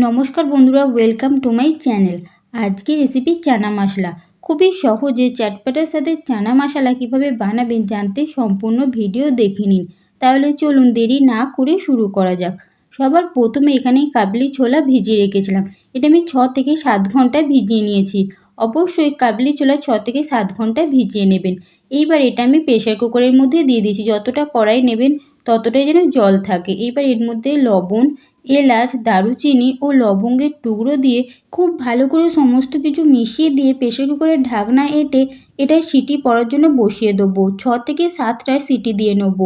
নমস্কার বন্ধুরা, welcome to my channel. আজকে রেসিপি চানা মশলা। খুবই সহজে চটপটার সাথে চানা মশলা কিভাবে বানাবেন জানতে সম্পূর্ণ ভিডিও দেখে নিন। তাহলে চলুন দেরি না করে শুরু করা যাক। সবার প্রথমে এখানে কাবলি ছোলা ভিজিয়ে রেখেছিলাম। এটা আমি 6 থেকে 7 ঘন্টা ভিজিয়ে নিয়েছি। অবশ্যই কাবলি ছোলা 6 থেকে 7 ঘন্টা ভিজিয়ে নেবেন। এইবার এটা আমি প্রেসার কুকারের মধ্যে দিয়ে দিয়েছি। যতটা কড়াই নেবেন ততটাই যেন জল থাকে। এইবার এর মধ্যে লবণ, এলাচ, দারুচিনি ও লবঙ্গের টুকরো দিয়ে খুব ভালো করে সমস্ত কিছু মিশিয়ে দিয়ে প্রেসার কুকারের ঢাকনা এঁটে এটা সিটি পড়ার জন্য বসিয়ে দেবো। 6 থেকে 7টা সিটি দিয়ে নেব।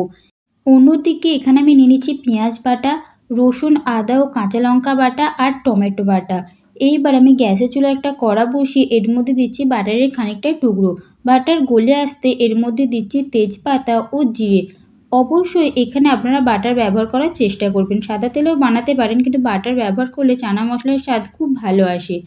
অন্যদিকে এখানে আমি নিয়ে নিচ্ছি পেঁয়াজ বাটা, রসুন, আদা ও কাঁচা লঙ্কা বাটা আর টমেটো বাটা। এইবার আমি গ্যাসের চুলায় একটা কড়া বসিয়ে এর মধ্যে দিচ্ছি বাটারের খানিকটা টুকরো। বাটার গলে আসতে এর মধ্যে দিচ্ছি তেজপাতা ও জিরে। অবশ্যই এখানে আপনারা বাটার ব্যবহার করার চেষ্টা করবেন। সাদা তেলেও বানাতে পারেন, কিন্তু বাটার ব্যবহার করলে চানা মশলার স্বাদ খুব ভালো আসে।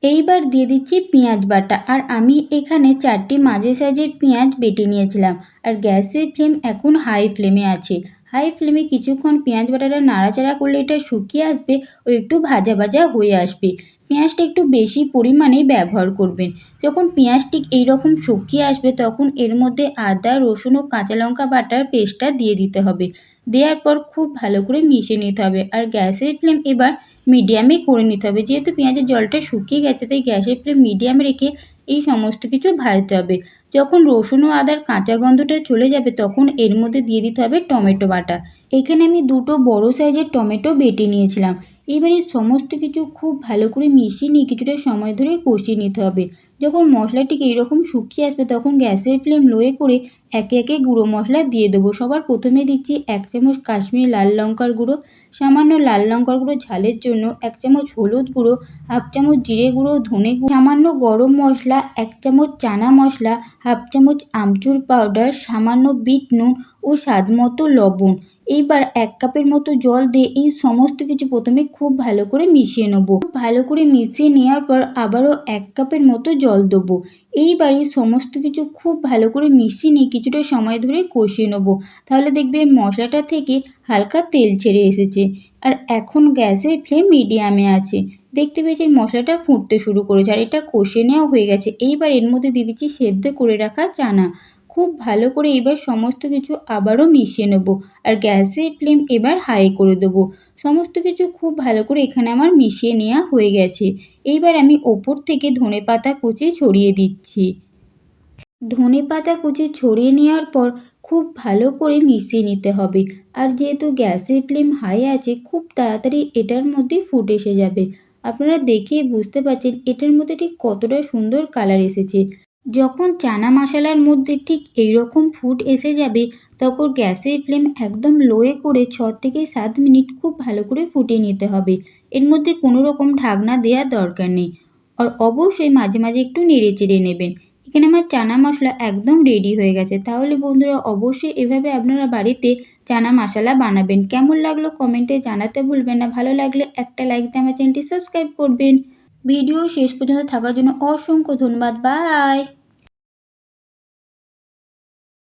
এইবার দিয়ে দিচ্ছি পেঁয়াজ বাটা, আর আমি এখানে 4টি মাঝারি সাইজের পেঁয়াজ বেটে নিয়েছিলাম। আর গ্যাসের ফ্লেম এখন হাই ফ্লেমে আছে। হাই ফ্লেমে কিছুক্ষণ পেঁয়াজ বাটাটা নাড়াচাড়া করলে এটা শুকিয়ে আসবে ও একটু ভাজা ভাজা হয়ে আসবে। পেঁয়াজটা একটু বেশি পরিমাণে ব্যবহার করবেন। যখন পেঁয়াজটি এইরকম শুকিয়ে আসবে তখন এর মধ্যে আদা, রসুন ও কাঁচা লঙ্কা বাটার পেস্টটা দিয়ে দিতে হবে। দেওয়ার পর খুব ভালো করে মিশিয়ে নিতে হবে। আর গ্যাসের ফ্লেম এবার মিডিয়ামে করে নিতে হবে। যেহেতু পেঁয়াজের জলটা শুকিয়ে গেছে তাই গ্যাসের ফ্লেম মিডিয়ামে রেখে এই সমস্ত কিছু ভাজতে হবে। যখন রসুন ও আদার কাঁচা গন্ধটা চলে যাবে তখন এর মধ্যে দিয়ে দিতে হবে টমেটো বাটা। এখানে আমি 2টো বড় সাইজের টমেটো বেটে নিয়েছিলাম। এবারে সমস্ত কিছু খুব ভালো করে মিশিয়ে নিয়ে কিছুটা সময় ধরে কষিয়ে নিতে হবে। যখন মশলাটিকে এইরকম শুকিয়ে আসবে তখন গ্যাসের ফ্লেম লোয়ে করে একে একে গুঁড়ো মশলা দিয়ে দেবো। সবার প্রথমে দিচ্ছি 1 চামচ কাশ্মীরি লাল লঙ্কার গুঁড়ো, সামান্য লাল লঙ্কার গুঁড়ো ঝালের জন্য, 1 চামচ হলুদ গুঁড়ো, 1/2 চামচ জিরে গুঁড়ো, ধনে গুঁড়ো, সামান্য গরম মশলা, 1 চামচ চানা মশলা, 1/2 চামচ আমচুর পাউডার, সামান্য বিট নুন ও স্বাদমতো লবণ। এইবার 1 কাপের মতো জল দিয়ে এই সমস্ত কিছু প্রথমে খুব ভালো করে মিশিয়ে নেব। ভালো করে মিশিয়ে নেওয়ার পর আবারও 1 কাপের মতো জল দেবো। এইবার এই সমস্ত কিছু খুব ভালো করে মিশিয়ে নিয়ে কিছুটা সময় ধরে কষিয়ে নেব। তাহলে দেখবেন মশলাটা থেকে হালকা তেল ছেড়ে এসেছে। আর এখন গ্যাসের ফ্লেম মিডিয়ামে আছে। দেখতে পেয়েছেন মশলাটা ফুটতে শুরু করেছে আর এটা কষে নেওয়া হয়ে গেছে। এইবার এর মধ্যে দিয়ে দিচ্ছি সেদ্ধ করে রাখা চানা। খুব ভালো করে এবার সমস্ত কিছু আবারও মিশিয়ে নেব। আর গ্যাসের ফ্লেম এবার হাই করে দেবো। সমস্ত কিছু খুব ভালো করে এখানে আমার মিশিয়ে নেওয়া হয়ে গেছে। এইবার আমি ওপর থেকে ধনেপাতা কুচি ছড়িয়ে দিচ্ছি। ধনেপাতা কুচি ছড়িয়ে নেওয়ার পর খুব ভালো করে মিশিয়ে নিতে হবে। আর যেহেতু গ্যাসের ফ্লেম হাই আছে খুব তাড়াতাড়ি এটার মধ্যে ফুট এসে যাবে। আপনারা দেখেই বুঝতে পারছেন এটার মধ্যে ঠিক কতটা সুন্দর কালার এসেছে। যখন চানা মশলার মধ্যে ঠিক এইরকম ফুট এসে যাবে তখন গ্যাসের ফ্লেম একদম লোয়ে করে 6 থেকে 7 মিনিট খুব ভালো করে ফুটিয়ে নিতে হবে। এর মধ্যে কোনো রকম ঢাকনা দেওয়ার দরকার নেই। আর অবশ্যই মাঝে মাঝে একটু নেড়ে চেড়ে নেবেন। এখানে আমার চানা মশলা একদম রেডি হয়ে গেছে। তাহলে বন্ধুরা অবশ্যই এভাবে আপনারা বাড়িতে চানা মশলা বানাবেন। কেমন লাগলো কমেন্টে জানাতে ভুলবেন না। ভালো লাগলে একটা লাইক দিয়ে আমার চ্যানেলটি সাবস্ক্রাইব করবেন। ভিডিও শেষ পর্যন্ত থাকার জন্য অসংখ্য ধন্যবাদ। বাই।